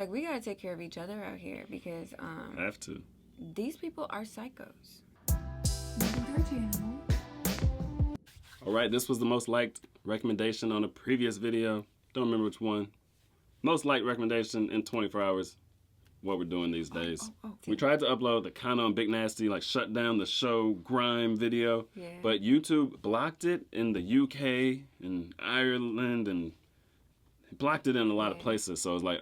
Like, we gotta take care of each other out here because Have to. these people are psychos. All right, this was the most liked recommendation on a previous video. Don't remember which one. Most liked recommendation in 24 hours. What we're doing these days. We tried to upload the Kinda on Big Nasty, like shut down the show grime video, but YouTube blocked it in the UK and Ireland and blocked it in a lot of places. So it's like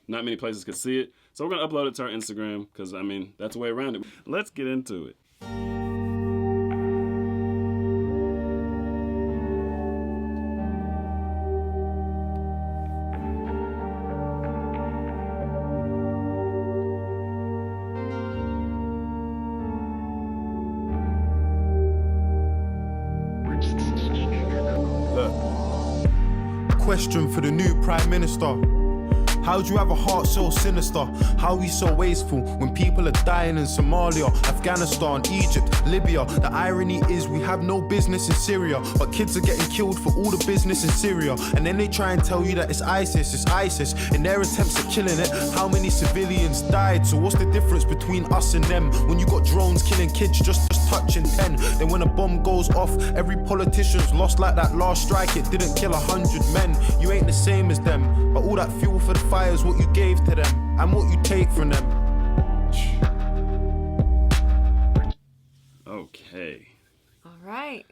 not many places could see it. So we're gonna upload it to our Instagram because I mean that's the way around it. Let's get into it. Question for the new Prime Minister. How do you have a heart so sinister? How are we so wasteful when people are dying in Somalia, Afghanistan, Egypt, Libya? The irony is we have no business in Syria, but kids are getting killed for all the business in Syria. And then they try and tell you that it's ISIS. In their attempts at killing it, how many civilians died? So what's the difference between us and them? When you got drones killing kids just touching 10. Then when a bomb goes off, every politician's lost like that last strike. It didn't kill 100 men. You ain't the same as them, but all that fuel for the fire is what you gave to them and what you take from them. Okay. All right.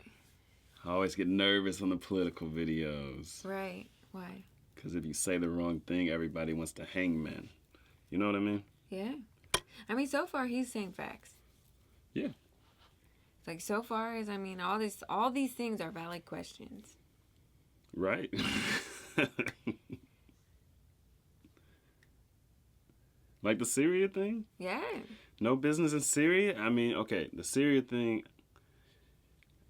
I always get nervous on the political videos. Right. Why? Because if you say the wrong thing, everybody wants to hang men. You know what I mean? Yeah. I mean, so far he's saying facts. Yeah. Like, so far as, I mean, all these things are valid questions. Right. Like the Syria thing? Yeah. No business in Syria? I mean, okay, the Syria thing,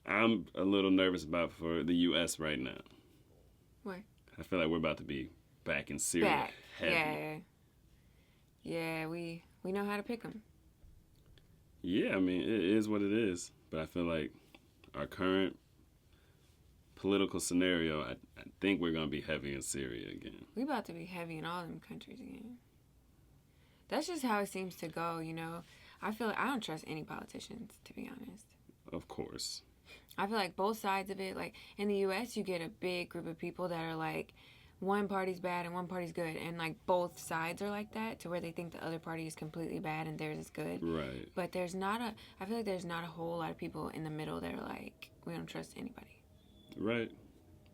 I'm a little nervous about for the U.S. right now. What? I feel like we're about to be back in Syria. Heavy. Yeah, we know how to pick them. Yeah, I mean, it is what it is. But I feel like our current political scenario, I think we're going to be heavy in Syria again. We about to be heavy in all them countries again. That's just how it seems to go, you know. I feel like I don't trust any politicians, to be honest. Of course. I feel like both sides of it, like in the U.S., you get a big group of people that are like, one party's bad and one party's good. And like both sides are like that to where they think the other party is completely bad and theirs is good. Right. But I feel like there's not a whole lot of people in the middle that are like, we don't trust anybody. Right.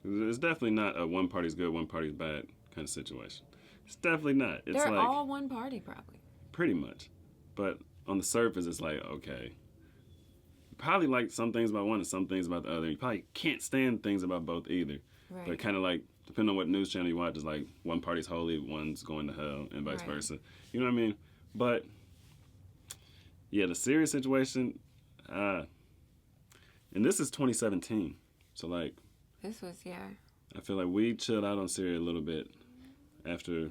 It's definitely not a one party's good, one party's bad kind of situation. It's definitely not. It's They're like, all one party, probably. Pretty much. But on the surface, it's like, okay, you probably like some things about one and some things about the other. You probably can't stand things about both either. Right. But kind of like, depending on what news channel you watch, it's like one party's holy, one's going to hell, and vice versa. You know what I mean? But, yeah, the Syria situation, and this is 2017. So, like, This was, I feel like we chilled out on Syria a little bit after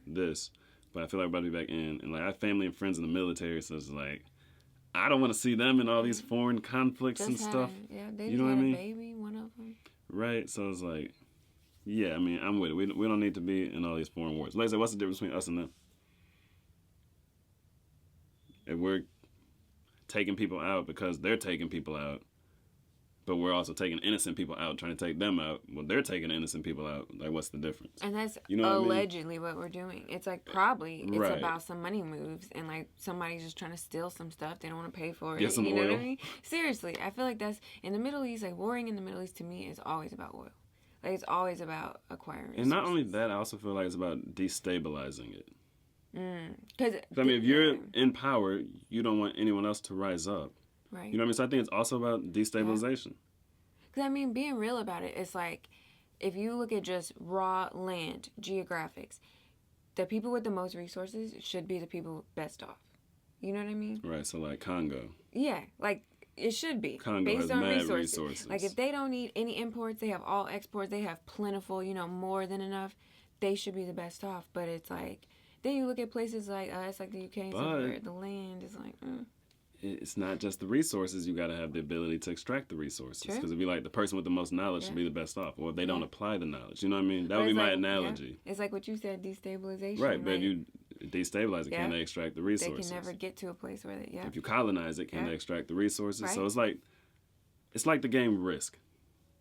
this, but I feel like we're about to be back in. And like I have family and friends in the military, so it's like I don't want to see them in all these foreign conflicts and stuff. They you know what I mean? A baby, one of them. Right. So it's like, yeah, I mean, I'm with it. We don't need to be in all these foreign wars. Like I said, what's the difference between us and them? If we're taking people out because they're taking people out, but we're also taking innocent people out, trying to take them out. Well, they're taking innocent people out. Like, what's the difference? And that's allegedly what we're doing. It's like probably it's about some money moves and like somebody's just trying to steal some stuff. They don't want to pay for it. Get some you know oil. what I mean? Seriously, I feel like that's in the Middle East. Like warring in the Middle East to me is always about oil. Like it's always about acquiring resources. And not only that, I also feel like it's about destabilizing it. Because I mean, if you're in power, you don't want anyone else to rise up. Right. You know what I mean? So I think it's also about destabilization. Because, I mean, being real about it, it's like, if you look at just raw land, geographics, the people with the most resources should be the people best off. You know what I mean? Right, so like Congo. Yeah, like, it should be. Congo based has on mad resources. Like, if they don't need any imports, they have all exports, they have plentiful, more than enough, they should be the best off. But it's like, then you look at places like us, like the UK and stuff, where the land is like, it's not just the resources. You got to have the ability to extract the resources. Because it'd be like the person with the most knowledge should be the best off, or if they don't apply the knowledge. You know what I mean? That would be my analogy. Yeah. It's like what you said, destabilization. Right, but if you destabilize it, can they extract the resources? They can never get to a place where they. If you colonize it, can they extract the resources? Right. So it's like the game Risk.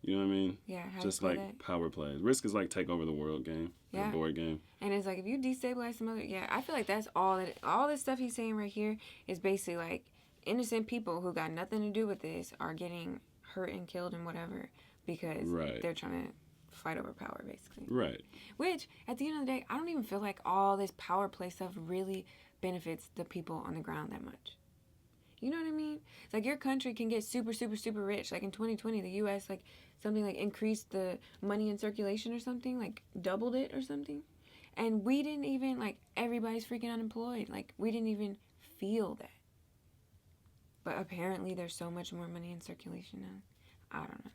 You know what I mean? Yeah. Just like that? Power plays. Risk is like take over the world game. Yeah. Board game. And it's like if you destabilize some other, I feel like that's all this stuff he's saying right here is basically like innocent people who got nothing to do with this are getting hurt and killed and whatever because they're trying to fight over power, basically. Right. Which, at the end of the day, I don't even feel like all this power play stuff really benefits the people on the ground that much. You know what I mean? It's like your country can get super, super, super rich. Like in 2020, the U.S. like something like increased the money in circulation or something, like doubled it or something. And we didn't even, like, everybody's freaking unemployed. Like, we didn't even feel that. But apparently there's so much more money in circulation now. I don't know.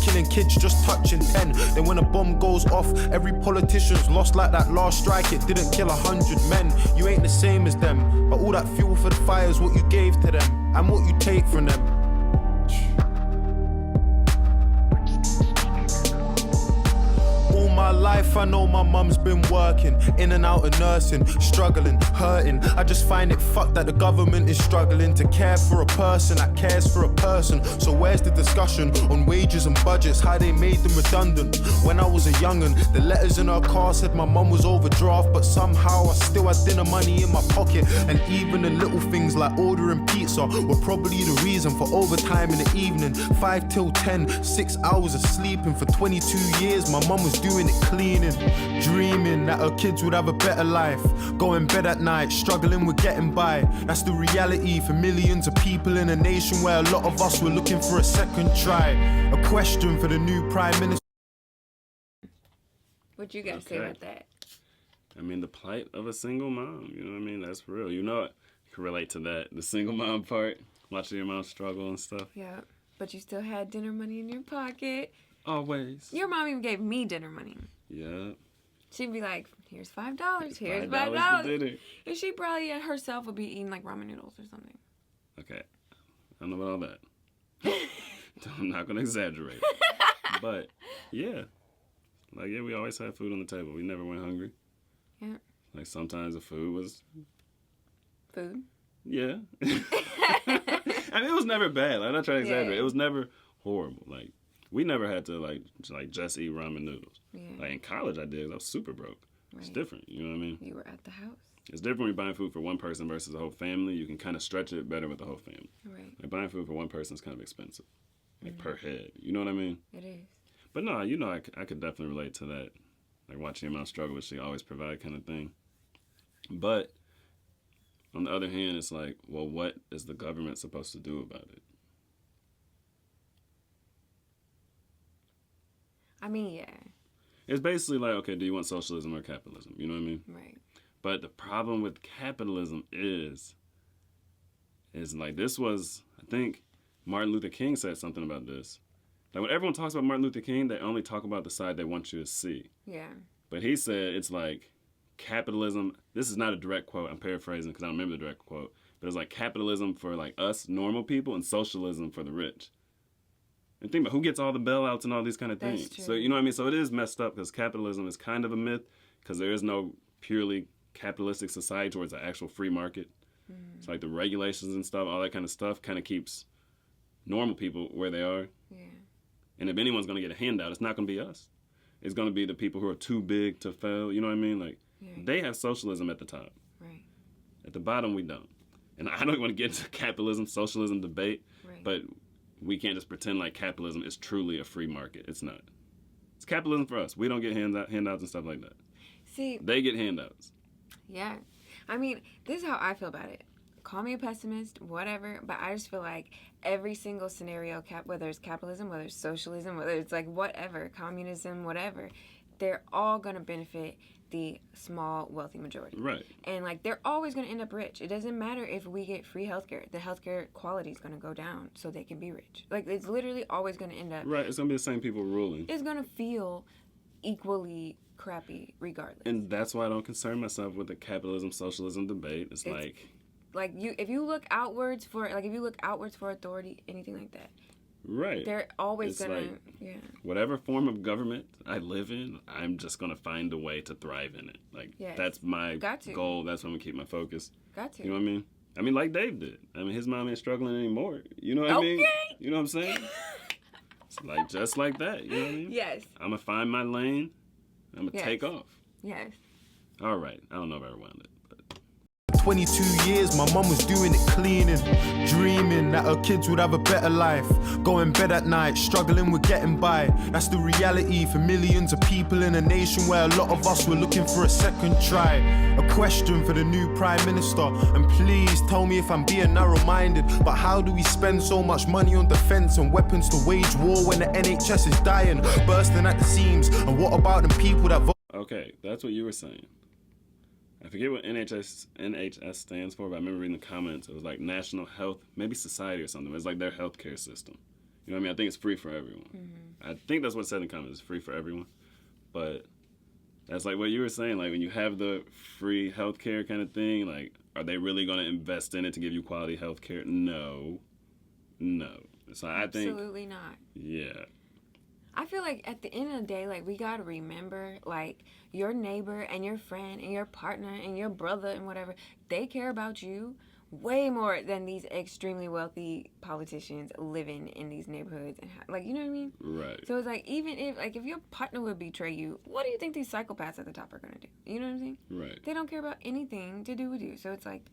Killing kids just touching 10. Then when a bomb goes off, every politician's lost like that last strike. It didn't kill 100 men. You ain't the same as them. But all that fuel for the fire is what you gave to them and what you take from them. All my life I know my mum's been working, in and out of nursing, struggling, hurting. I just find it fucked that the government is struggling to care for a person that cares for a person. So where's the discussion on wages and budgets, how they made them redundant? When I was a young'un, the letters in her car said my mum was overdraft, but somehow I still had dinner money in my pocket. And even the little things like ordering pizza were probably the reason for overtime in the evening. 5 till 10, 6 hours of sleeping for 22 years. My mum was doing it cleaning, dreaming that her kids would have a better life, going bed at night, struggling with getting by. That's the reality for millions of people in a nation where a lot of us were looking for a second try. A question for the new Prime Minister. What you got to say about that? I mean, the plight of a single mom, you know what I mean? That's real. You know what? I can relate to that. The single mom part, watching your mom struggle and stuff. Yeah, but you still had dinner money in your pocket. Always. Your mom even gave me dinner money. Yeah. She'd be like, here's $5. Here's $5. And she probably herself would be eating like ramen noodles or something. Okay. I don't know about all that. I'm not going to exaggerate. But, yeah. Like, yeah, we always had food on the table. We never went hungry. Yeah. Like, sometimes the food was... Food? Yeah. I mean, it was never bad. Like, I'm not trying to exaggerate. It was never horrible. Like, we never had to, like just eat ramen noodles. Yeah. Like, in college, I did. I was super broke. Right. It's different. You know what I mean? You were at the house. It's different when you're buying food for one person versus a whole family. You can kind of stretch it better with the whole family. Right. Like, buying food for one person is kind of expensive. Like, per head. You know what I mean? It is. But no, you know, I could definitely relate to that. Like, watching your mom struggle, but she always provide kind of thing. But, on the other hand, it's like, well, what is the government supposed to do about it? I mean, yeah. It's basically like, okay, do you want socialism or capitalism? You know what I mean? Right. But the problem with capitalism is like, this was, I think Martin Luther King said something about this. Like, when everyone talks about Martin Luther King, they only talk about the side they want you to see. Yeah. But he said it's like capitalism, this is not a direct quote, I'm paraphrasing because I don't remember the direct quote, but it's like capitalism for like us normal people and socialism for the rich. And think about who gets all the bailouts and all these kind of things. That's true. So, you know what I mean? So it is messed up because capitalism is kind of a myth because there is no purely capitalistic society where it's an actual free market. Mm-hmm. It's like the regulations and stuff, all that kind of stuff kind of keeps normal people where they are. Yeah. And if anyone's going to get a handout, it's not going to be us. It's going to be the people who are too big to fail. You know what I mean? Like, they have socialism at the top. Right. At the bottom, we don't. And I don't want to get into capitalism, socialism debate, but we can't just pretend like capitalism is truly a free market. It's not. It's capitalism for us. We don't get handouts and stuff like that. See, they get handouts. Yeah. I mean, this is how I feel about it. Call me a pessimist, whatever, but I just feel like every single scenario, whether it's capitalism, whether it's socialism, whether it's like whatever, communism, whatever, they're all going to benefit the small, wealthy majority. Right. And like they're always going to end up rich. It doesn't matter if we get free healthcare. The healthcare quality is going to go down so they can be rich. Like it's literally always going to end up. Right. It's going to be the same people ruling. It's going to feel equally crappy regardless. And that's why I don't concern myself with the capitalism, socialism debate. It's like... like if you look outwards for authority, anything like that, right? They're always It's gonna like, whatever form of government I live in, I'm just gonna find a way to thrive in it. Like that's my goal. That's when we keep my focus. Got to. You know what I mean? I mean, like Dave did. I mean, his mom ain't struggling anymore. You know what I mean? You know what I'm saying? It's like just like that. You know what I mean? Yes. I'm gonna find my lane. I'm gonna take off. Yes. All right. I don't know if I rewound it. 22 years, my mum was doing it cleaning, dreaming that her kids would have a better life, going bed at night, struggling with getting by. That's the reality for millions of people in a nation where a lot of us were looking for a second try. A question for the new Prime Minister, and please tell me if I'm being narrow-minded, but how do we spend so much money on defence and weapons to wage war when the NHS is dying, bursting at the seams? And what about the people that vote? Okay, that's what you were saying. I forget what NHS stands for, but I remember reading the comments. It was like National Health, maybe Society or something. It's like their healthcare system. You know what I mean? I think it's free for everyone. Mm-hmm. I think that's what it said in the comments. It's free for everyone. But that's like what you were saying. Like when you have the free healthcare kind of thing, like are they really going to invest in it to give you quality healthcare? No. So I think absolutely not. Yeah. I feel like at the end of the day, like, we got to remember, like, your neighbor and your friend and your partner and your brother and whatever, they care about you way more than these extremely wealthy politicians living in these neighborhoods. And like, you know what I mean? Right. So it's like, even if your partner would betray you, what do you think these psychopaths at the top are going to do? You know what I'm saying? Right. They don't care about anything to do with you. So it's like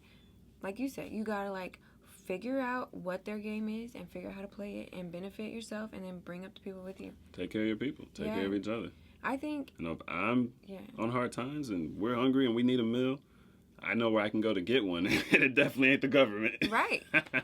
you said, you got to, like, figure out what their game is and figure out how to play it and benefit yourself and then bring up the people with you. Take care of your people. Take care of each other. I think... You know, if I'm on hard times and we're hungry and we need a meal, I know where I can go to get one. And it definitely ain't the government. Right.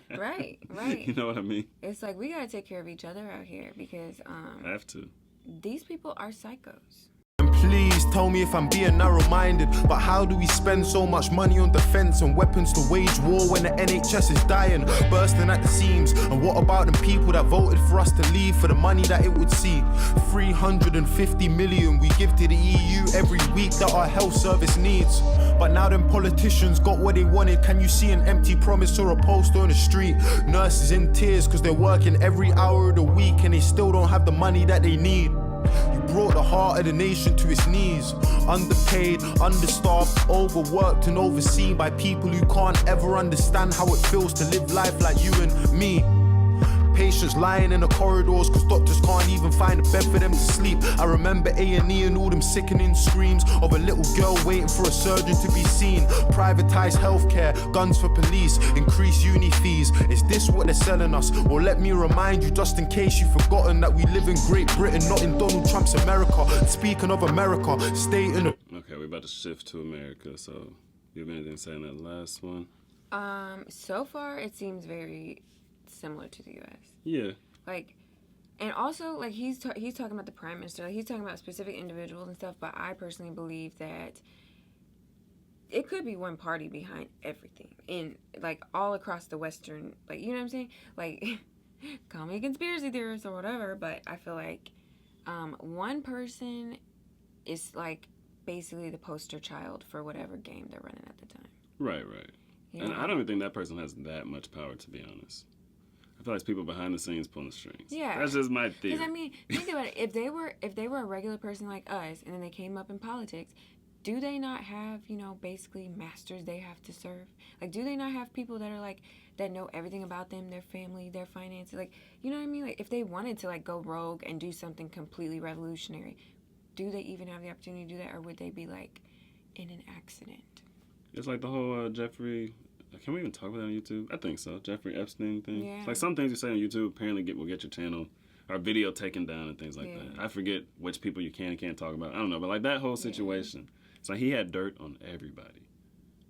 You know what I mean? It's like we got to take care of each other out here because... I have to. These people are psychos. Please tell me if I'm being narrow-minded, but how do we spend so much money on defence and weapons to wage war when the NHS is dying, bursting at the seams? And what about the people that voted for us to leave for the money that it would see? 350 million we give to the EU every week that our health service needs. But now them politicians got what they wanted. Can you see an empty promise or a poster on the street? Nurses in tears because they're working every hour of the week and they still don't have the money that they need. You brought the heart of the nation to its knees. Underpaid, understaffed, overworked and overseen by people who can't ever understand how it feels to live life like you and me. Patients lying in the corridors because doctors can't even find a bed for them to sleep. I remember A&E and all them sickening screams of a little girl waiting for a surgeon to be seen. Privatized healthcare, guns for police, increased uni fees. Is this what they're selling us? Or let me remind you, just in case you've forgotten, that we live in Great Britain, not in Donald Trump's America. Speaking of America, stay in Okay, we're about to shift to America, so you have anything to say on that last one? So far it seems very similar to the U.S. Yeah. Like, and also, like, he's talking about the prime minister. Like, he's talking about specific individuals and stuff, but I personally believe that it could be one party behind everything in, like, all across the Western, like, you know what I'm saying? Like, call me a conspiracy theorist or whatever, but I feel like one person is, like, basically the poster child for whatever game they're running at the time. Right. Yeah. And I don't even think that person has that much power, to be honest. I feel like it's people behind the scenes pulling the strings. Yeah. That's just my theory. Because, I mean, think about it. If they were a regular person like us and then they came up in politics, do they not have, you know, basically masters they have to serve? Like, do they not have people that are, like, that know everything about them, their family, their finances? Like, you know what I mean? Like, if they wanted to, like, go rogue and do something completely revolutionary, do they even have the opportunity to do that? Or would they be, like, in an accident? It's like the whole Jeffrey... Can we even talk about that on YouTube? I think so. Jeffrey Epstein thing. Yeah. It's like some things you say on YouTube apparently will get your channel or video taken down and things like that. I forget which people you can and can't talk about. I don't know. But like that whole situation, it's like he had dirt on everybody.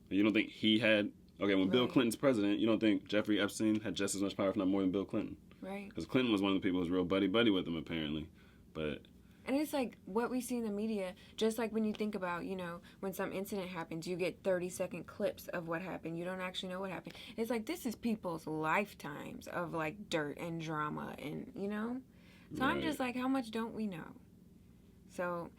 You don't think he had... Okay, when Bill Clinton's president, you don't think Jeffrey Epstein had just as much power, if not more, than Bill Clinton? Right. Because Clinton was one of the people who was real buddy-buddy with him, apparently. But... And it's like what we see in the media, just like when you think about, you know, when some incident happens, you get 30-second clips of what happened. You don't actually know what happened. It's like this is people's lifetimes of, like, dirt and drama and, you know? So I'm just like, how much don't we know? So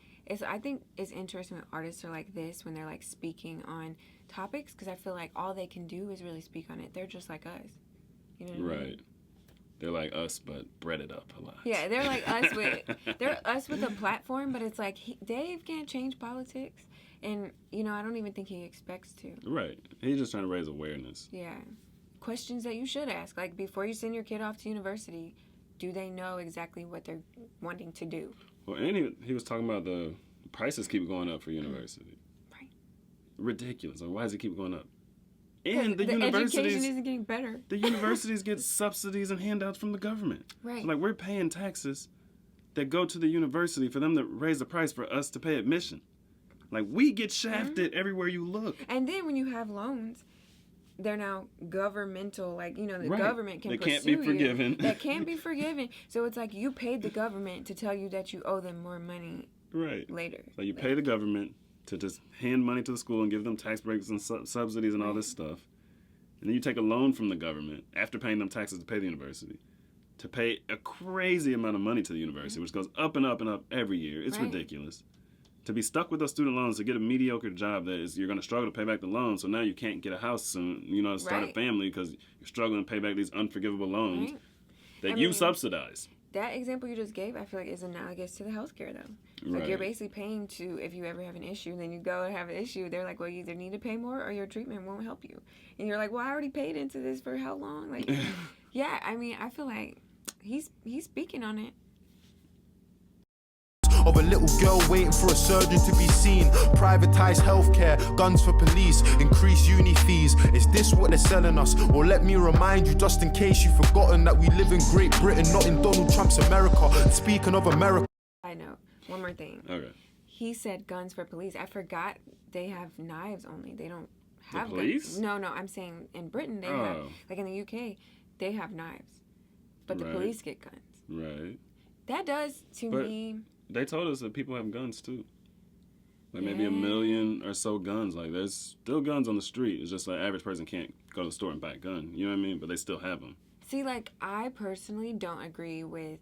I think it's interesting when artists are like this, when they're like speaking on topics, because I feel like all they can do is really speak on it. They're just like us. You know what I mean? They're like us, but breaded up a lot. Yeah, they're like us with a platform, but it's like Dave can't change politics, and I don't even think he expects to. Right. He's just trying to raise awareness. Yeah. Questions that you should ask, like before you send your kid off to university, do they know exactly what they're wanting to do? Well, and he was talking about the prices keep going up for university. Right. Ridiculous. Like, why does it keep going up? And the education isn't getting better. The universities get subsidies and handouts from the government. Right. So, like, we're paying taxes that go to the university for them to raise the price for us to pay admission. Like, we get shafted everywhere you look. And then when you have loans, they're now governmental, like, the government can pursue you. They can't be forgiven. That can't be forgiven. So it's like you paid the government to tell you that you owe them more money later. So you pay the government to just hand money to the school and give them tax breaks and subsidies and all this stuff. And then you take a loan from the government after paying them taxes to pay the university to pay a crazy amount of money to the university, which goes up and up and up every year. It's ridiculous. To be stuck with those student loans, to get a mediocre job that is, you're going to struggle to pay back the loan, so now you can't get a house soon, start a family because you're struggling to pay back these unforgivable loans that you subsidize. That example you just gave, I feel like is analogous to the healthcare, though. Like, you're basically paying to, if you ever have an issue, then you go and have an issue, they're like, well, you either need to pay more or your treatment won't help you. And you're like, well, I already paid into this for how long? Like, yeah, I mean, I feel like he's speaking on it. Of a little girl waiting for a surgeon to be seen. Privatized healthcare, guns for police, increase uni fees. Is this what they're selling us? Or let me remind you, just in case you've forgotten, that we live in Great Britain, not in Donald Trump's America. Speaking of America. I know. One more thing. Okay. He said guns for police. I forgot they have knives only. They don't have the police? guns. No, I'm saying in Britain they have, like in the UK, they have knives. But the police get guns. Right. That does, to me... They told us that people have guns too. Like maybe 1 million or so guns. Like there's still guns on the street. It's just like average person can't go to the store and buy a gun. You know what I mean? But they still have them. See, like, I personally don't agree with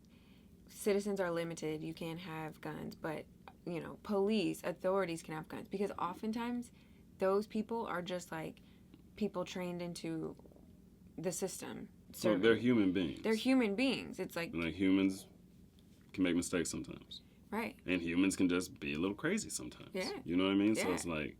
citizens are limited. You can't have guns. But, police, authorities can have guns. Because oftentimes those people are just like people trained into the system. So they're human beings. They're human beings. It's like humans can make mistakes sometimes. Right. And humans can just be a little crazy sometimes. Yeah. You know what I mean? Yeah. So it's like,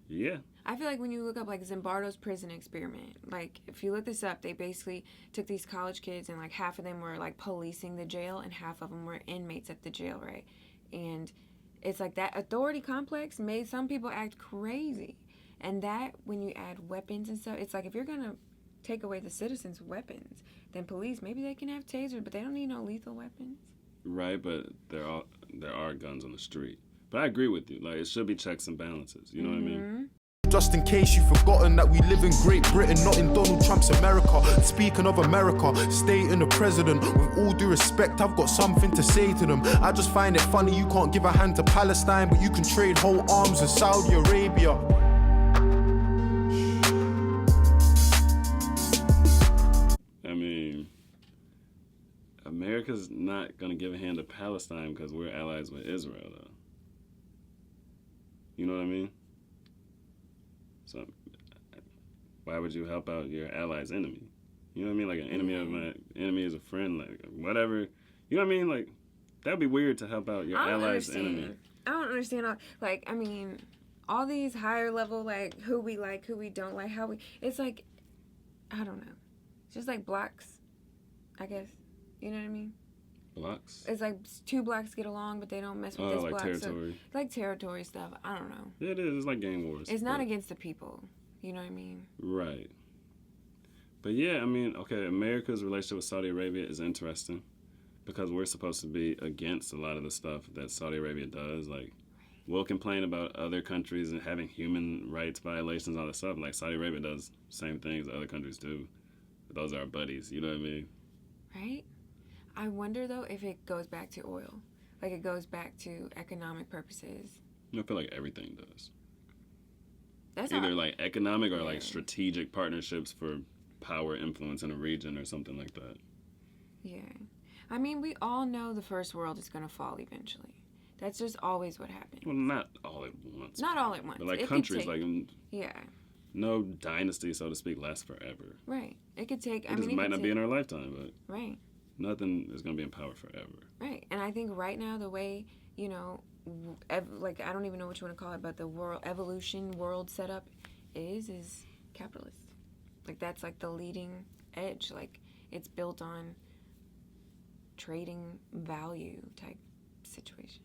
yeah. I feel like when you look up, like, Zimbardo's prison experiment, like, if you look this up, they basically took these college kids and, like, half of them were, like, policing the jail and half of them were inmates at the jail, right? And it's like that authority complex made some people act crazy. And that, when you add weapons and stuff, it's like if you're going to take away the citizens' weapons, then police, maybe they can have tasers, but they don't need no lethal weapons. Right, but there are guns on the street. But I agree with you. Like, it should be checks and balances. You know what I mean? Just in case you've forgotten that we live in Great Britain, not in Donald Trump's America. Speaking of America, stating the president, with all due respect, I've got something to say to them. I just find it funny you can't give a hand to Palestine, but you can trade whole arms with Saudi Arabia. I mean, America's not going to give a hand to Palestine because we're allies with Israel, though. You know what I mean? So, why would you help out your ally's enemy? You know what I mean? Like, an enemy of my enemy is a friend, like, whatever. You know what I mean? Like, that'd be weird to help out your ally's enemy. I don't understand. All these higher level, like, who we don't like, it's like, I don't know. It's just like blocks, I guess. You know what I mean? Blocks? It's like two blocks get along, but they don't mess with this like block. territory. So, like territory stuff. I don't know. Yeah, it is. It's like gang wars. It's not against the people. You know what I mean? Right. But yeah, I mean, okay, America's relationship with Saudi Arabia is interesting because we're supposed to be against a lot of the stuff that Saudi Arabia does. Like, we'll complain about other countries and having human rights violations, all that stuff. Like, Saudi Arabia does the same things other countries do. But those are our buddies. You know what I mean? Right? I wonder, though, if it goes back to oil. Like, it goes back to economic purposes. I feel like everything does. That's either like economic or like strategic partnerships for power influence in a region or something like that. Yeah. I mean, we all know the first world is going to fall eventually. That's just always what happens. Well, not all at once. Not all at once. But like It could countries, take- like Yeah. no dynasty, so to speak, lasts forever. Right. It could take. It just might not be in our lifetime, but Right. nothing is going to be in power forever. Right. And I think right now the way, you know, like I don't even know what you want to call it, but the world setup is capitalist. Like that's like the leading edge. Like it's built on trading value type situation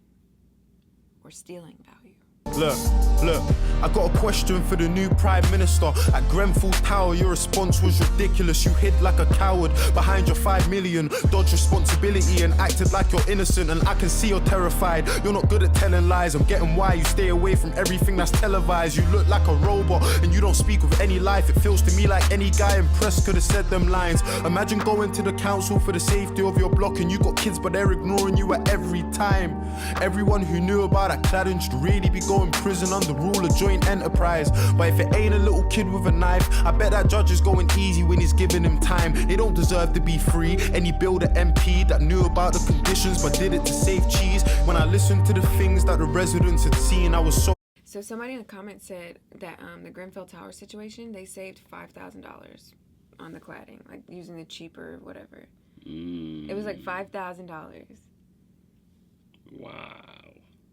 or stealing value. Look, I got a question for the new Prime Minister. At Grenfell Tower, your response was ridiculous. You hid like a coward behind your 5 million, dodged responsibility and acted like you're innocent. And I can see you're terrified. You're not good at telling lies. I'm getting why you stay away from everything that's televised. You look like a robot and you don't speak with any life. It feels to me like any guy in press could have said them lines. Imagine going to the council for the safety of your block and you got kids but they're ignoring you at every time. Everyone who knew about that cladding should really be going prison under rule of joint enterprise. But if it ain't a little kid with a knife, I bet that judge is going easy when he's giving him time. They don't deserve to be free. Any builder MP that knew about the conditions but did it to save cheese. When I listened to the things that the residents had seen, I was so... So somebody in the comments said that the Grenfell Tower situation, they saved $5,000 on the cladding, like using the cheaper whatever. It was like $5,000. Wow.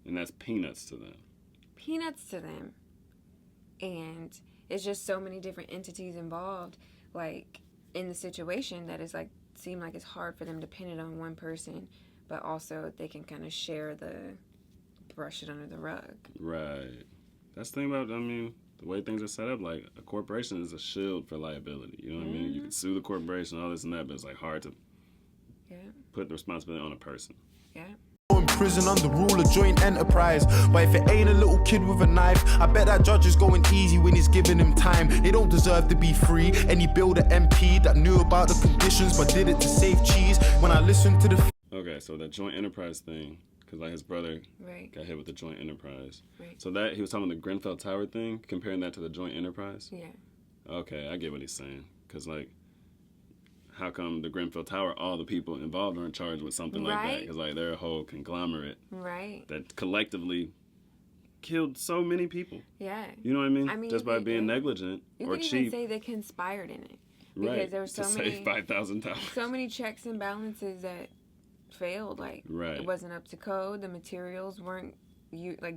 And that's peanuts to them. Peanuts to them. And it's just so many different entities involved, like in the situation that is like seem like it's hard for them to pin it on one person, but also they can kind of share brush it under the rug. Right. That's the thing about, I mean, the way things are set up, like a corporation is a shield for liability. You know what I mean? You can sue the corporation, all this and that, but it's like hard to put the responsibility on a person. Yeah. in prison under rule of joint enterprise. But if it ain't a little kid with a knife, I bet that judge is going easy when he's giving him time. They don't deserve to be free. Any builder MP that knew about the conditions but did it to save cheese. When I listened to the... Okay, so that joint enterprise thing, because like his brother got hit with the joint enterprise. Right. So that, he was talking about the Grenfell Tower thing, comparing that to the joint enterprise? Yeah. Okay, I get what he's saying. Because, like, how come the Grenfell Tower, all the people involved are in charge with something like that? Because, like, they're a whole conglomerate that collectively killed so many people. Yeah. You know what I mean? Just by being negligent or cheap. You can even say they conspired in it. Because there were so to many... save $5,000. So many checks and balances that failed. Like, it wasn't up to code. The materials weren't,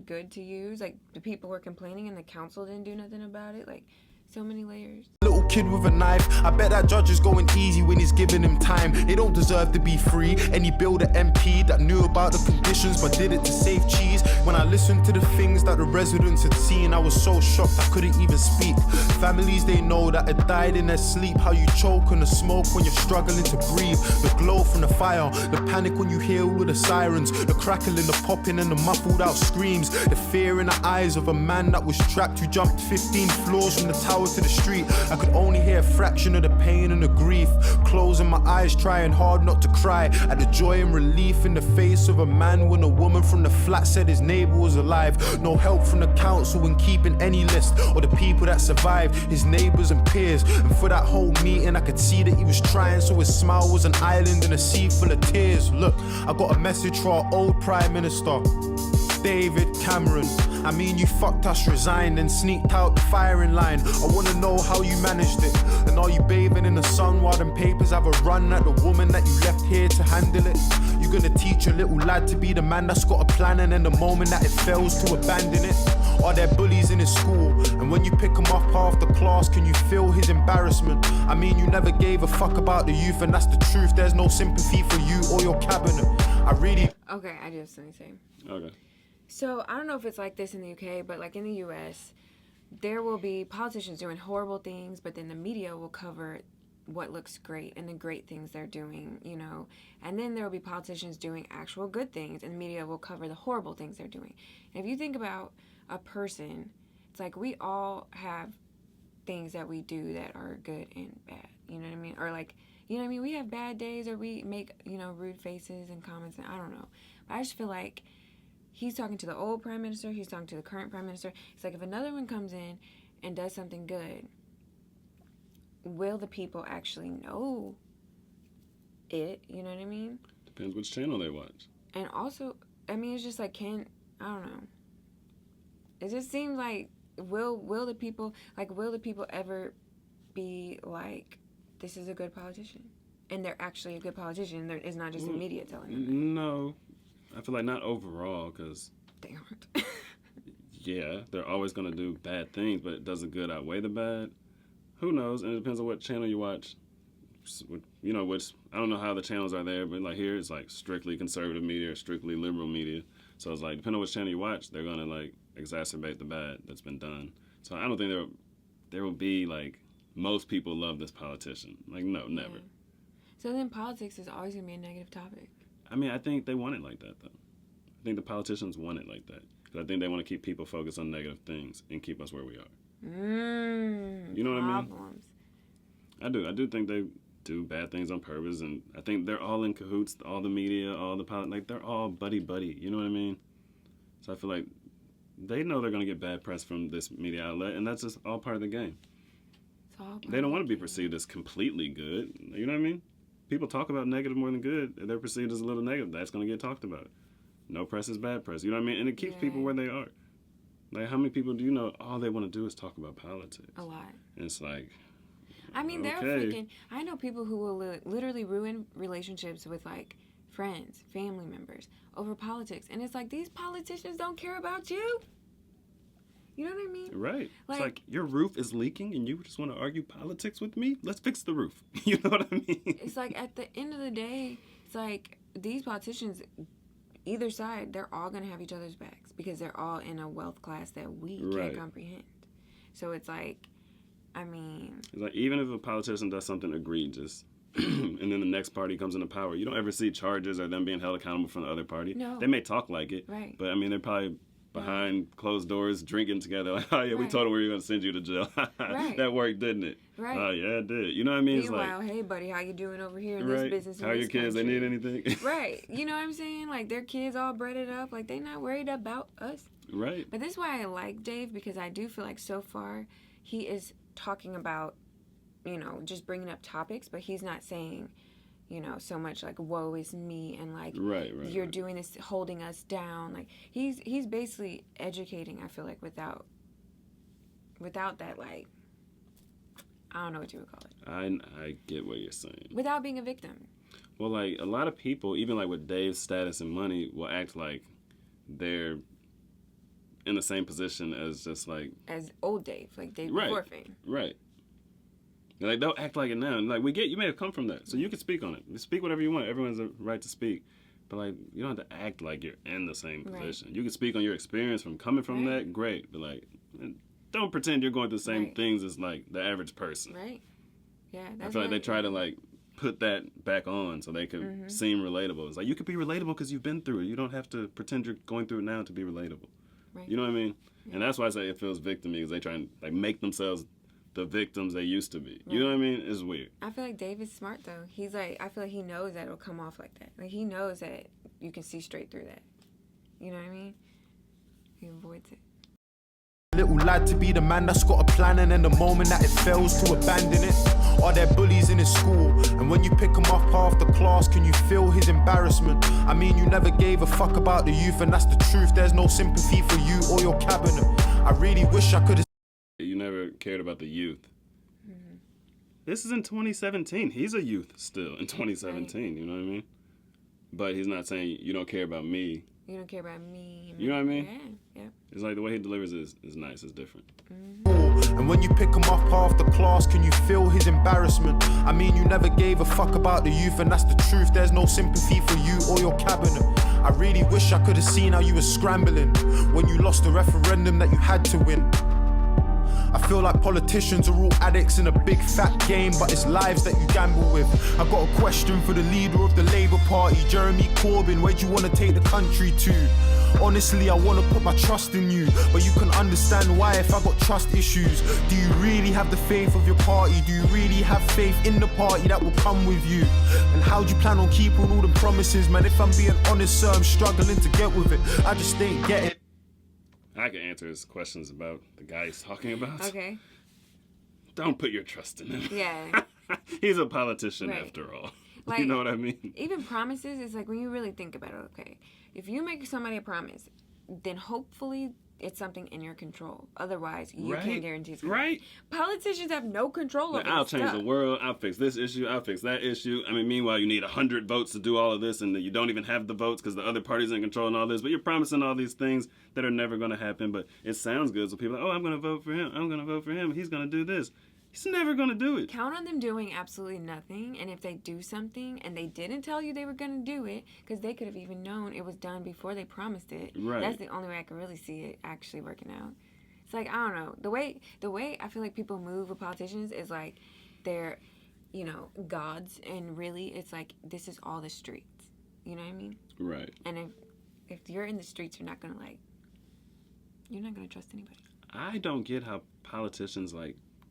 good to use. Like, the people were complaining and the council didn't do nothing about it. Like, so many layers. Little kid with a knife, I bet that judge is going easy when he's giving him time. They don't deserve to be free. Any builder MP that knew about the conditions but did it to save cheese. When I listened to the things that the residents had seen, I was so shocked I couldn't even speak. Families, they know that had died in their sleep. How you choke on the smoke when you're struggling to breathe. The glow from the fire, the panic when you hear all the sirens, the crackling, the popping and the muffled out screams. The fear in the eyes of a man that was trapped who jumped 15 floors from the tower to the street. I could only hear a fraction of the pain and the grief. Closing my eyes, trying hard not to cry at the joy and relief in the face of a man when a woman from the flat said his neighbor was alive. No help from the council in keeping any list or the people that survived, his neighbors and peers. And for that whole meeting I could see that he was trying, so his smile was an island in a sea full of tears. Look, I got a message for our old Prime Minister, David Cameron. I mean, you fucked us, resigned and sneaked out the firing line. I wanna know how you managed it. And are you bathing in the sun while them papers have a run at the woman that you left here to handle it? You gonna teach your little lad to be the man that's got a plan, and then the moment that it fails to abandon it? Are there bullies in his school? And when you pick him up after class, can you feel his embarrassment? I mean, you never gave a fuck about the youth, and that's the truth. There's no sympathy for you or your cabinet. I really... Okay, I do have something to say. Okay. So, I don't know if it's like this in the UK, but like in the US, there will be politicians doing horrible things, but then the media will cover what looks great and the great things they're doing, you know. And then there will be politicians doing actual good things, and the media will cover the horrible things they're doing. And if you think about a person, it's like we all have things that we do that are good and bad, you know what I mean? Or like, you know what I mean? We have bad days, or we make, you know, rude faces and comments, and I don't know. But I just feel like he's talking to the old prime minister, he's talking to the current prime minister. It's like if another one comes in and does something good, will the people actually know it? You know what I mean? Depends which channel they watch. And also, it's just like, I don't know. It just seems like, will the people ever be like, this is a good politician? And they're actually a good politician. It's not just the media telling them that. No. I feel like not overall, because... They aren't. Yeah, they're always going to do bad things, but does the good outweigh the bad? Who knows? And it depends on what channel you watch. You know, which, I don't know how the channels are there, but like here it's like strictly conservative media or strictly liberal media. So it's like, depending on which channel you watch, they're going to like exacerbate the bad that's been done. So I don't think there will be like, most people love this politician. Like, no, never. Yeah. So then politics is always going to be a negative topic. I mean, I think they want it like that, though. I think the politicians want it like that. Because I think they want to keep people focused on negative things and keep us where we are. You know what problems. I mean? I do think they do bad things on purpose, and I think they're all in cahoots, all the media, all the like, they're all buddy-buddy, you know what I mean? So I feel like they know they're going to get bad press from this media outlet, and that's just all part of the game. They don't want to be perceived as completely good, you know what I mean? People talk about negative more than good, and they're perceived as a little negative. That's going to get talked about. No press is bad press, you know what I mean? And it keeps people where they are. Like, how many people do you know all they want to do is talk about politics? A lot. And it's like, I mean, they're freaking... I know people who will literally ruin relationships with, like, friends, family members over politics. And it's like, these politicians don't care about you. You know what I mean? Right. It's like, your roof is leaking and you just want to argue politics with me? Let's fix the roof. You know what I mean? It's like, at the end of the day, it's like, these politicians... Either side, they're all going to have each other's backs because they're all in a wealth class that we can't comprehend. So it's like, I mean... It's like, even if a politician does something egregious and then the next party comes into power, you don't ever see charges or them being held accountable from the other party. No. They may talk like it, right. But I mean, they're probably behind closed doors drinking together. Like, oh yeah, we told them we were going to send you to jail. That worked, didn't it? Right. Oh yeah, it did. You know what I mean? Meanwhile, hey buddy, how you doing over here in this business? How are your kids? Country? They need anything? Right. You know what I'm saying? Like, their kids all breaded up. Like, they not worried about us. Right. But this is why I like Dave, because I do feel like so far he is talking about, you know, just bringing up topics, but he's not saying, you know, so much like, woe is me, and like, you're doing this, holding us down. Like, he's basically educating, I feel like, without that, like, I don't know what you would call it. I get what you're saying. Without being a victim. Well, like, a lot of people, even like with Dave's status and money, will act like they're in the same position as just like... As old Dave, like Dave before fame. Right. Like, they'll act like it now. And like, we get, you may have come from that, so you can speak on it. You speak whatever you want. Everyone has a right to speak. But like, you don't have to act like you're in the same position. You can speak on your experience from coming from that, great. But like, don't pretend you're going through the same things as like the average person. Right. Yeah. I feel like they try to like put that back on so they could seem relatable. It's like, you could be relatable because you've been through it. You don't have to pretend you're going through it now to be relatable. Right. You know what I mean? Yeah. And that's why I say it feels victim-y, because they try and like make themselves the victims they used to be. Right. You know what I mean? It's weird. I feel like Dave is smart though. He's like, I feel like he knows that it'll come off like that. Like, he knows that you can see straight through that. You know what I mean? He avoids it. Little lad to be the man that's got a plan, and then the moment that it fails to abandon it. Are there bullies in his school? And when you pick him up after class, can you feel his embarrassment? I mean, you never gave a fuck about the youth, and that's the truth. There's no sympathy for you or your cabinet. I really wish I could have... You never cared about the youth. This is in 2017. He's a youth still in 2017, you know what I mean? But he's not saying, you don't care about me. You don't care about me. You know what I mean? Yeah. It's like the way he delivers is nice, it's different. And when you pick him up after class, can you feel his embarrassment? I mean, you never gave a fuck about the youth, and that's the truth. There's no sympathy for you or your cabinet. I really wish I could have seen how you were scrambling when you lost the referendum that you had to win. I feel like politicians are all addicts in a big fat game, but it's lives that you gamble with. I got a question for the leader of the Labour Party, Jeremy Corbyn. Where do you want to take the country to? Honestly, I want to put my trust in you, but you can understand why if I got trust issues. Do you really have the faith of your party? Do you really have faith in the party that will come with you? And how do you plan on keeping all the promises? Man, if I'm being honest, sir, I'm struggling to get with it. I just ain't get it. I can answer his questions about the guy he's talking about. Okay. Don't put your trust in him. Yeah. He's a politician after all. Like, you know what I mean? Even promises is like when you really think about it. Okay, if you make somebody a promise, then hopefully it's something in your control. Otherwise, you can't guarantee it's right. Politicians have no control over I'll this change stuff. the world. I'll fix this issue. I'll fix that issue. I mean, meanwhile, you need 100 votes to do all of this, and you don't even have the votes because the other party's in control and all this. But you're promising all these things that are never going to happen. But it sounds good, so people are like, oh, I'm going to vote for him. I'm going to vote for him. He's going to do this. He's never going to do it. Count on them doing absolutely nothing, and if they do something and they didn't tell you they were going to do it, because they could have even known it was done before they promised it. Right. That's the only way I can really see it actually working out. It's like, I don't know. The way I feel like people move with politicians is like they're, gods, and really it's like this is all the streets. You know what I mean? Right. And if you're in the streets, you're not going to trust anybody. I don't get how politicians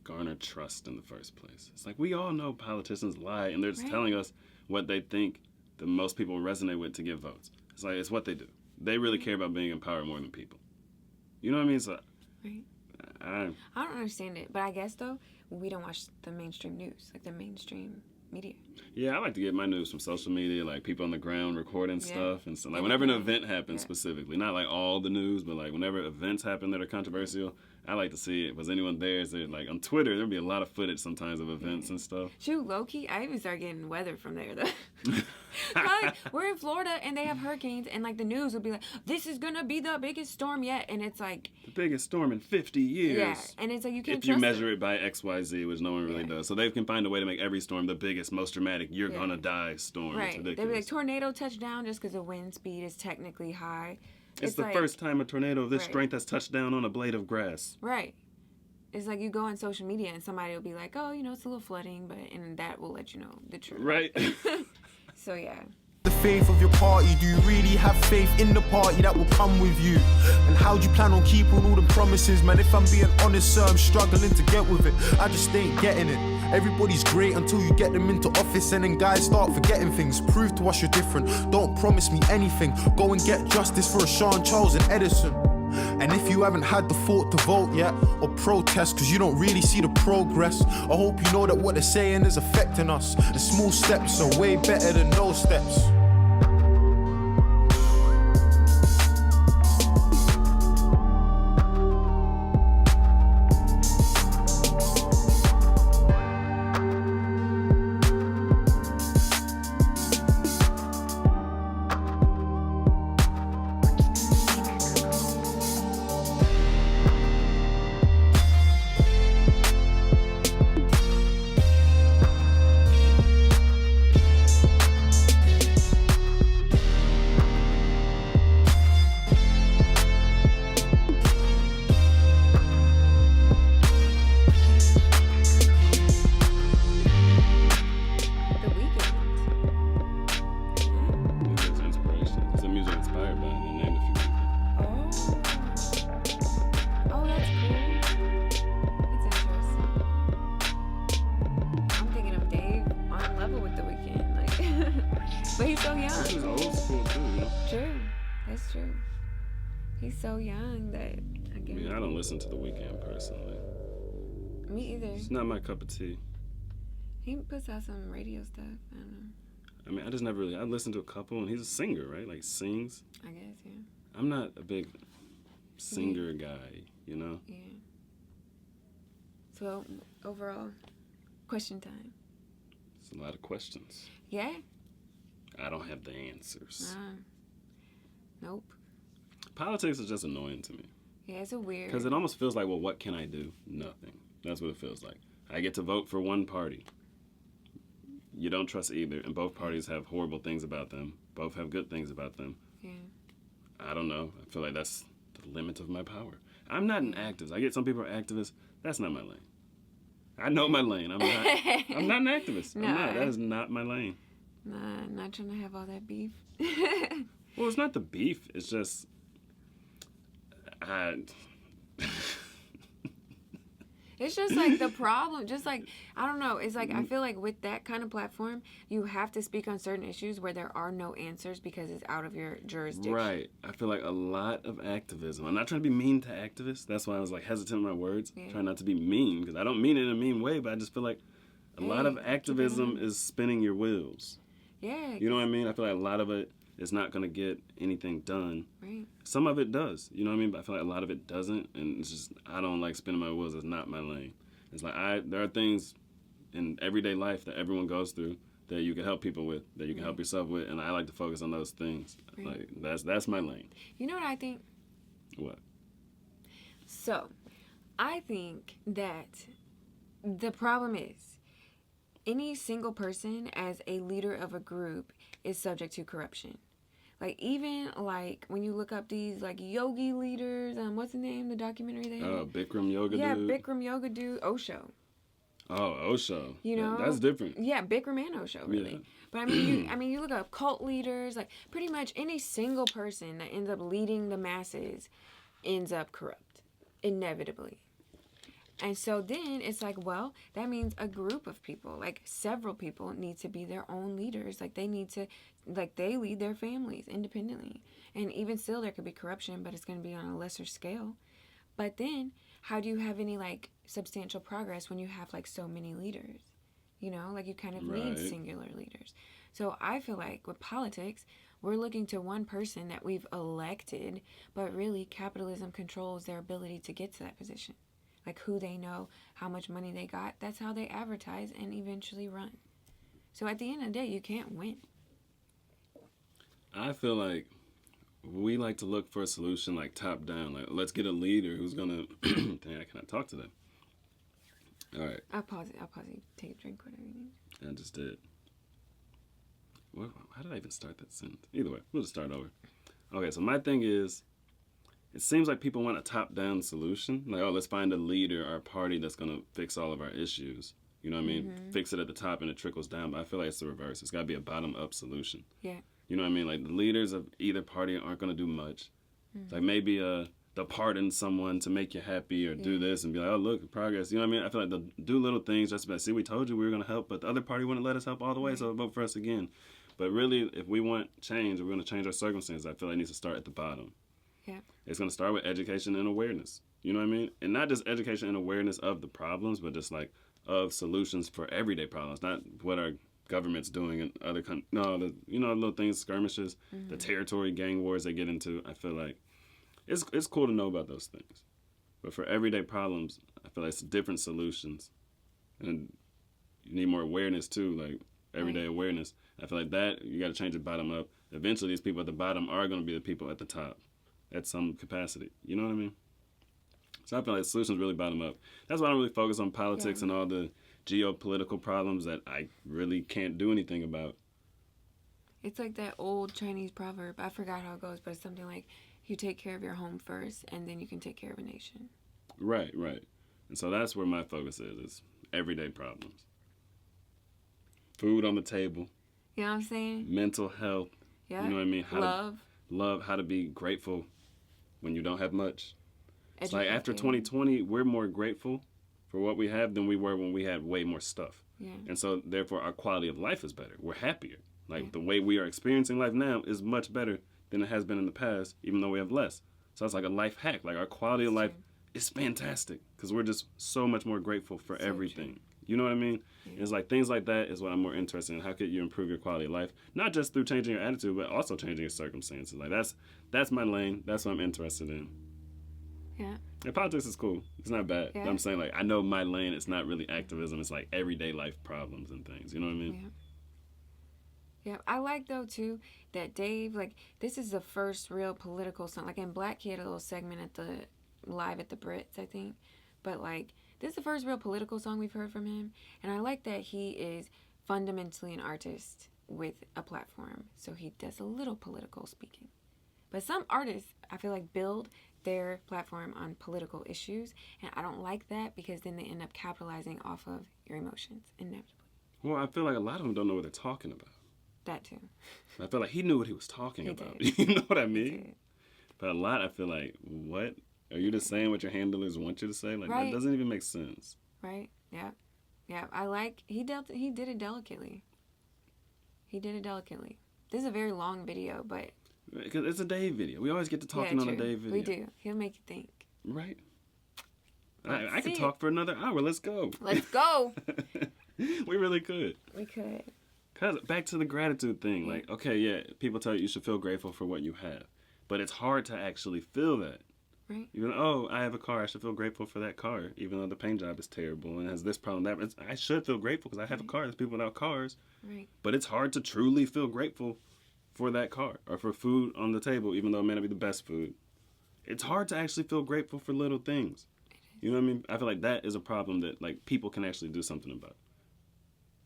garner trust in the first place. It's like we all know politicians lie, and they're just telling us what they think the most people resonate with to get votes. It's like it's what they do. They really care about being in power more than people. You know what I mean? So, right. I don't understand it, but I guess though we don't watch the mainstream news, like the mainstream media. Yeah, I like to get my news from social media, like people on the ground recording stuff, and so like whenever an event happens specifically, not like all the news, but like whenever events happen that are controversial, I like to see it. Was anyone there? Is there like on Twitter? There'll be a lot of footage sometimes of events and stuff. Shoot, low key, I even start getting weather from there though. Like, we're in Florida and they have hurricanes, and like the news will be like, "This is gonna be the biggest storm yet," and it's like the biggest storm in 50 years. Yeah, and it's like you can't. If you measure it by XYZ, which no one really does, so they can find a way to make every storm the biggest, most dramatic, you're gonna die storm. Right? It's ridiculous. They'll be like tornado touchdown just because the wind speed is technically high. It's the like, first time a tornado of this strength has touched down on a blade of grass. Right. It's like you go on social media and somebody will be like, "Oh, it's a little flooding," and that will let you know the truth. Right. So yeah. The faith of your party, do you really have faith in the party that will come with you? And how do you plan on keeping all the promises? Man, if I'm being honest, sir, I'm struggling to get with it. I just ain't getting it. Everybody's great until you get them into office, and then guys start forgetting things. Prove to us you're different. Don't promise me anything. Go and get justice for a Sean Charles and Edison. And if you haven't had the thought to vote yet or protest because you don't really see the progress, I hope you know that what they're saying is affecting us. The small steps are way better than no steps. But he's so young. This is old school too, True. That's true. He's so young that I guess. I don't listen to The Weeknd personally. Me either. It's not my cup of tea. He puts out some radio stuff. I don't know. I mean, I just never really. I listened to a couple, and he's a singer, right? Like sings. I guess, yeah. I'm not a big singer guy, you know. Yeah. So overall, question time. It's a lot of questions. Yeah. I don't have the answers. Nope. Politics is just annoying to me. Yeah, it's a weird. Because it almost feels like, well, what can I do? Nothing. That's what it feels like. I get to vote for one party. You don't trust either, and both parties have horrible things about them. Both have good things about them. Yeah. I don't know. I feel like that's the limit of my power. I'm not an activist. I get some people are activists. That's not my lane. I know my lane. I'm not an activist. No. I'm not. That is not my lane. Nah, I'm not trying to have all that beef. Well, it's not the beef. It's just It's just like the problem, just like, I don't know, it's like, I feel like with that kind of platform, you have to speak on certain issues where there are no answers because it's out of your jurisdiction. Right. I feel like a lot of activism. I'm not trying to be mean to activists. That's why I was like hesitant in my words. Yeah. Trying not to be mean because I don't mean it in a mean way, but I just feel like a lot of activism is spinning your wheels. Yeah. You know what I mean? I feel like a lot of it is not going to get anything done. Right. Some of it does. You know what I mean? But I feel like a lot of it doesn't. And it's just, I don't like spinning my wheels. It's not my lane. It's like, there are things in everyday life that everyone goes through that you can help people with, that you can help yourself with. And I like to focus on those things. Right. Like, that's my lane. You know what I think? What? So, I think that the problem is any single person as a leader of a group is subject to corruption. Like, even, like, when you look up these, like, yogi leaders, what's the name, the documentary they had? Bikram yoga dude? Yeah, Bikram yoga dude, Osho. Oh, Osho. You know? That's different. Yeah, Bikram and Osho, really. Yeah. But, I mean, you look up cult leaders, like, pretty much any single person that ends up leading the masses ends up corrupt, inevitably. And so then it's like, well, that means a group of people, like several people need to be their own leaders. Like they need to, like they lead their families independently. And even still there could be corruption, but it's going to be on a lesser scale. But then how do you have any like substantial progress when you have like so many leaders? You know, like you kind of need singular leaders. So I feel like with politics, we're looking to one person that we've elected, but really capitalism controls their ability to get to that position. Like who they know, how much money they got. That's how they advertise and eventually run. So at the end of the day, you can't win. I feel like we like to look for a solution like top down. Like let's get a leader who's gonna. Dang, I cannot talk to them. All right. I'll pause it. Take a drink, whatever you need. I just did. How did I even start that sentence? Either way, we'll just start over. Okay, so my thing is, it seems like people want a top-down solution. Like, oh, let's find a leader or a party that's going to fix all of our issues. You know what I mean? Mm-hmm. Fix it at the top and it trickles down. But I feel like it's the reverse. It's got to be a bottom-up solution. Yeah. You know what I mean? Like, the leaders of either party aren't going to do much. Mm-hmm. Like, maybe they'll pardon someone to make you happy or do this and be like, oh, look, progress. You know what I mean? I feel like they'll do little things just about, see, we told you we were going to help, but the other party wouldn't let us help all the way, so vote for us again. But really, if we want change, if we're going to change our circumstances, I feel like it needs to start at the bottom. Yeah. It's going to start with education and awareness. You know what I mean? And not just education and awareness of the problems, but just like of solutions for everyday problems. Not what our government's doing in other countries. No, little things, skirmishes, the territory gang wars they get into. I feel like it's cool to know about those things. But for everyday problems, I feel like it's different solutions. And you need more awareness too, like everyday awareness. I feel like that, you got to change it bottom up. Eventually, these people at the bottom are going to be the people at the top at some capacity. You know what I mean? So I feel like solutions really bottom up. That's why I don't really focus on politics and all the geopolitical problems that I really can't do anything about. It's like that old Chinese proverb. I forgot how it goes, but it's something like, you take care of your home first, and then you can take care of a nation. Right. And so that's where my focus is everyday problems. Food on the table. You know what I'm saying? Mental health. Yeah. You know what I mean? Love. How to be grateful when you don't have much. It's like after Educating. 2020, we're more grateful for what we have than we were when we had way more stuff. Yeah. And so therefore our quality of life is better. We're happier. Like the way we are experiencing life now is much better than it has been in the past, even though we have less. So it's like a life hack. Like our quality of life is fantastic because we're just so much more grateful for everything. True. You know what I mean? Yeah. It's like things like that is what I'm more interested in. How could you improve your quality of life? Not just through changing your attitude, but also changing your circumstances. Like that's my lane. That's what I'm interested in. Yeah. And politics is cool. It's not bad. Yeah. But I'm saying, like, I know my lane, it's not really activism. It's like everyday life problems and things. You know what I mean? Yeah. I like, though, too, that Dave, like, this is the first real political song. Like, in Black, he had a little segment at the live at the Brits, I think. But, like, this is the first real political song we've heard from him. And I like that he is fundamentally an artist with a platform. So he does a little political speaking. But some artists, I feel like, build their platform on political issues. And I don't like that because then they end up capitalizing off of your emotions, inevitably. Well, I feel like a lot of them don't know what they're talking about. That, too. I feel like he knew what he was talking about. Did. You know what I mean? But a lot, I feel like, what? Are you just saying what your handlers want you to say? Like, that doesn't even make sense. Right. Yeah. Yeah. I like, he did it delicately. This is a very long video, but... Because it's a Dave video. We always get to talking on a Dave video. We do. He'll make you think. Right. I could talk for another hour. Let's go. Let's go. We really could. We could. Cause back to the gratitude thing. Like, okay, yeah, people tell you should feel grateful for what you have, but it's hard to actually feel that. Right. Even I have a car, I should feel grateful for that car, even though the paint job is terrible and has this problem, that. I should feel grateful because I have a car. There's people without cars. Right. But it's hard to truly feel grateful for that car or for food on the table, even though it may not be the best food. It's hard to actually feel grateful for little things. You know what I mean? I feel like that is a problem that like people can actually do something about.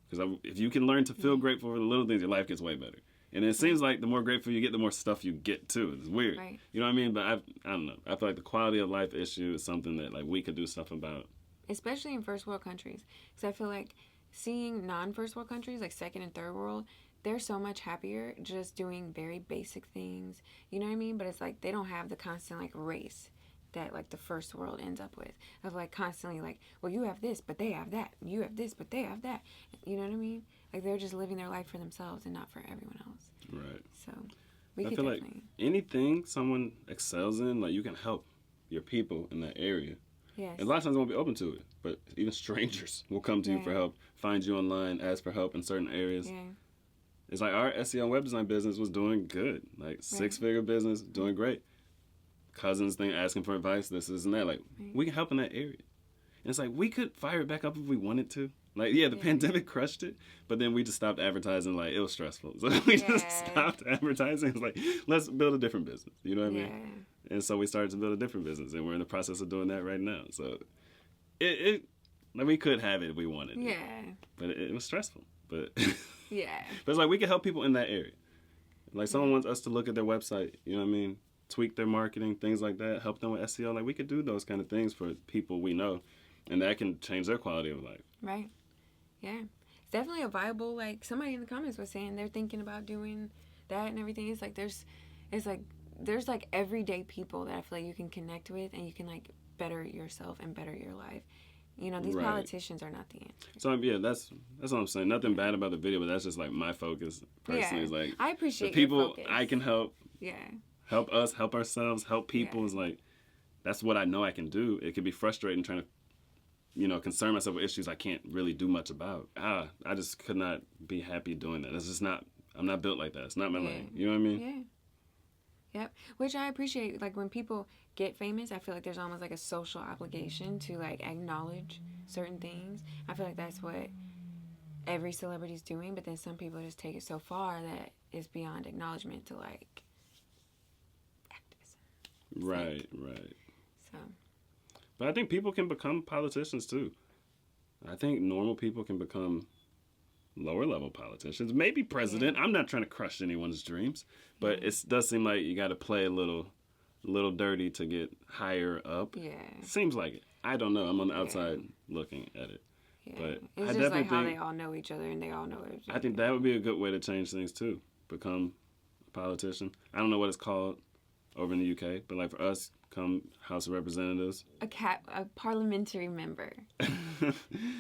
Because if you can learn to feel grateful for the little things, your life gets way better. And it seems like the more grateful you get, the more stuff you get too. It's weird. Right. You know what I mean? But I don't know. I feel like the quality of life issue is something that like we could do stuff about. Especially in first world countries. Because I feel like seeing non-first world countries, like second and third world, they're so much happier just doing very basic things. You know what I mean? But it's like they don't have the constant like race that like the first world ends up with, of like constantly like, well, you have this but they have that, you have this but they have that, you know what I mean? Like they're just living their life for themselves and not for everyone else. Right. So we I could feel definitely like anything someone excels in, like you can help your people in that area. yes. And a lot of times they won't be open to it, but even strangers will come to you for help, find you online, ask for help in certain areas. Yeah. It's like our SEO and web design business was doing good, like 6-figure business, doing great. Cousins thing, asking for advice, this and that. Like, we can help in that area. And it's like, we could fire it back up if we wanted to. Like, the pandemic crushed it, but then we just stopped advertising. Like, it was stressful. So we just stopped advertising. It's like, let's build a different business. You know what I mean? And so we started to build a different business, and we're in the process of doing that right now. So like, we could have it if we wanted. Yeah. But it was stressful. But Yeah. but it's like, we can help people in that area. Like, someone wants us to look at their website, you know what I mean? Tweak their marketing, things like that, help them with SEO. Like, we could do those kind of things for people we know, and that can change their quality of life. Right. Yeah. It's definitely a viable, like, somebody in the comments was saying they're thinking about doing that and everything. It's like there's everyday people that I feel like you can connect with and you can, like, better yourself and better your life. You know, these politicians are not the answer. So, yeah, that's what I'm saying. Nothing bad about the video, but that's just, like, my focus personally. Is like, I appreciate the people your focus. I can help. Yeah. Help us, help ourselves, help people is like, that's what I know I can do. It can be frustrating trying to, you know, concern myself with issues I can't really do much about. I just could not be happy doing that. It's just not, I'm not built like that. It's not my lane. You know what I mean? Yeah. Yep. Which I appreciate. Like, when people get famous, I feel like there's almost like a social obligation to, like, acknowledge certain things. I feel like that's what every celebrity's doing, but then some people just take it so far that it's beyond acknowledgement to, like, Right. So. But I think people can become politicians too. I think normal people can become lower level politicians. Maybe president. I'm not trying to crush anyone's dreams, but it does seem like you got to play a little dirty to get higher up. Yeah. Seems like it. I don't know. I'm on the outside looking at it. Yeah. But it's I just like how think, they all know each other and they all know each other. I think that would be a good way to change things too. Become a politician. I don't know what it's called over in the UK, but like for us, come House of Representatives. A parliamentary member.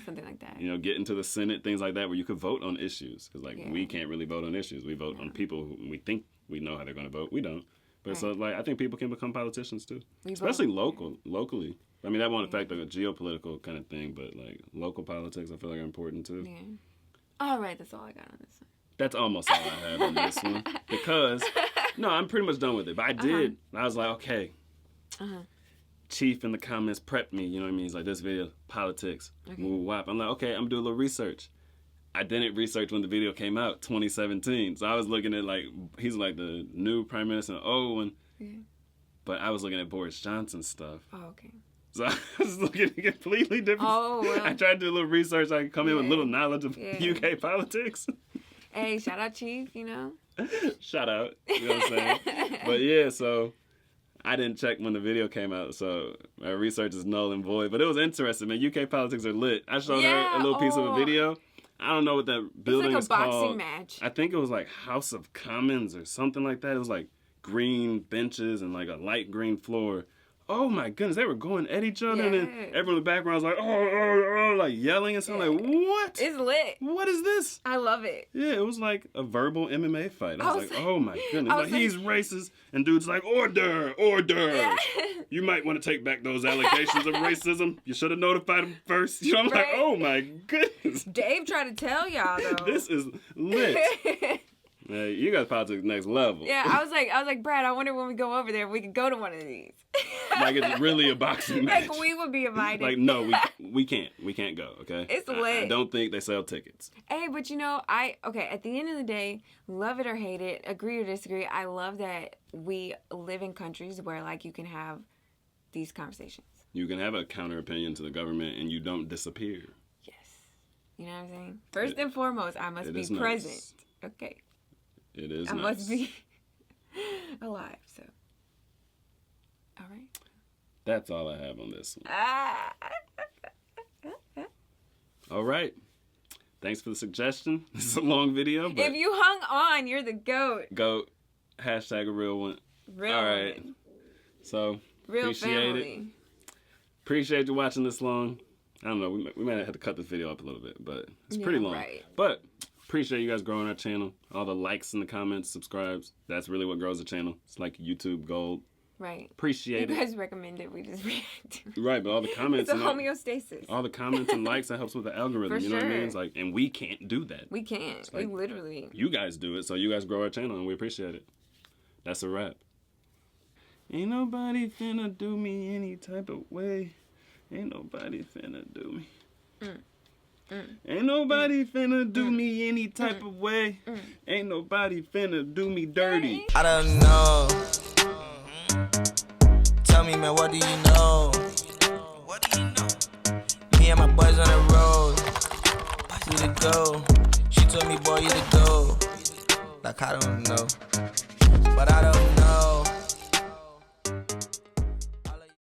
Something like that. You know, get into the Senate, things like that, where you could vote on issues. Because, like, we can't really vote on issues. We vote on people who we think we know how they're going to vote. We don't. But so, like, I think people can become politicians, too. Especially locally. I mean, that won't affect, like, a geopolitical kind of thing, but, like, local politics, I feel like are important, too. Yeah. All right, that's all I got on this one. That's almost all I have on this one. Because, no, I'm pretty much done with it. But I did. I was like, okay. Chief in the comments prepped me, you know what I mean? He's like, this video, politics, woo wop. I'm like, okay, I'm doing a little research. I didn't research when the video came out, 2017. So I was looking at, like, he's like the new prime minister, one. Yeah. But I was looking at Boris Johnson's stuff. Oh, okay. So I was looking at completely different. Oh, well. I tried to do a little research. So I could come in with a little knowledge of UK politics. Hey, shout out, Chief, you know? Shout out, you know what I'm saying? But yeah, so I didn't check when the video came out, so my research is null and void. But it was interesting, man. UK politics are lit. I showed her a little piece of a video. I don't know what that building is called. It's like a boxing match. I think it was like House of Commons or something like that. It was like green benches and like a light green floor. oh my goodness, they were going at each other, and then Yeah. everyone in the background was like, oh, like yelling and something. Like, what? It's lit. What is this? I love it. Yeah, it was like a verbal MMA fight. I was like, oh my goodness. I Like, was like- he's racist, and dude's like, order. Yeah. You might want to take back those allegations of racism. You should have notified him first. You know, I'm like, Right. oh my goodness. Dave tried to tell y'all though. This is lit. Hey, you got politics next level. Yeah, I was like, Brad, I wonder when we go over there if we could go to one of these. Like it's really a boxing match. Like we would be invited. Like, no, we can't go, okay? It's I lit. don't think they sell tickets. Hey, but you know, at the end of the day, love it or hate it, agree or disagree, I love that we live in countries where like you can have these conversations. You can have a counter opinion to the government and you don't disappear. Yes. You know what I'm saying? First and foremost, I must be is nice. present. Okay. It is I nice. must be alive, so. All right. That's all I have on this one. Ah. All right. Thanks for the suggestion. This is a long video, but If you hung on, you're the GOAT. go hashtag a real one. Real All right. one. So Real appreciate family. it. Appreciate you watching this long. I don't know. We might have to cut this video up a little bit, but it's pretty Yeah, long. right. But appreciate you guys growing our channel. All the likes and the comments, subscribes. That's really what grows the channel. It's like YouTube gold. Right. Appreciate You it. guys recommend it, we just react. Right, but all the comments It's a and all, homeostasis. all the comments and likes, that helps with the algorithm. For You know what I mean? sure. It's like, and we can't do that. We can't. like- We literally. You guys do it, so you guys grow our channel, and we appreciate it. That's a wrap. Ain't nobody finna do me any type of way. Ain't nobody finna do me. Ain't nobody finna do me any type of way. Ain't nobody finna do me dirty. I don't know. Tell me, man, what do you know? What do you know? Me and my boys on the road. You to go. She told me, boy, you to go. Like, I don't know. But I don't know.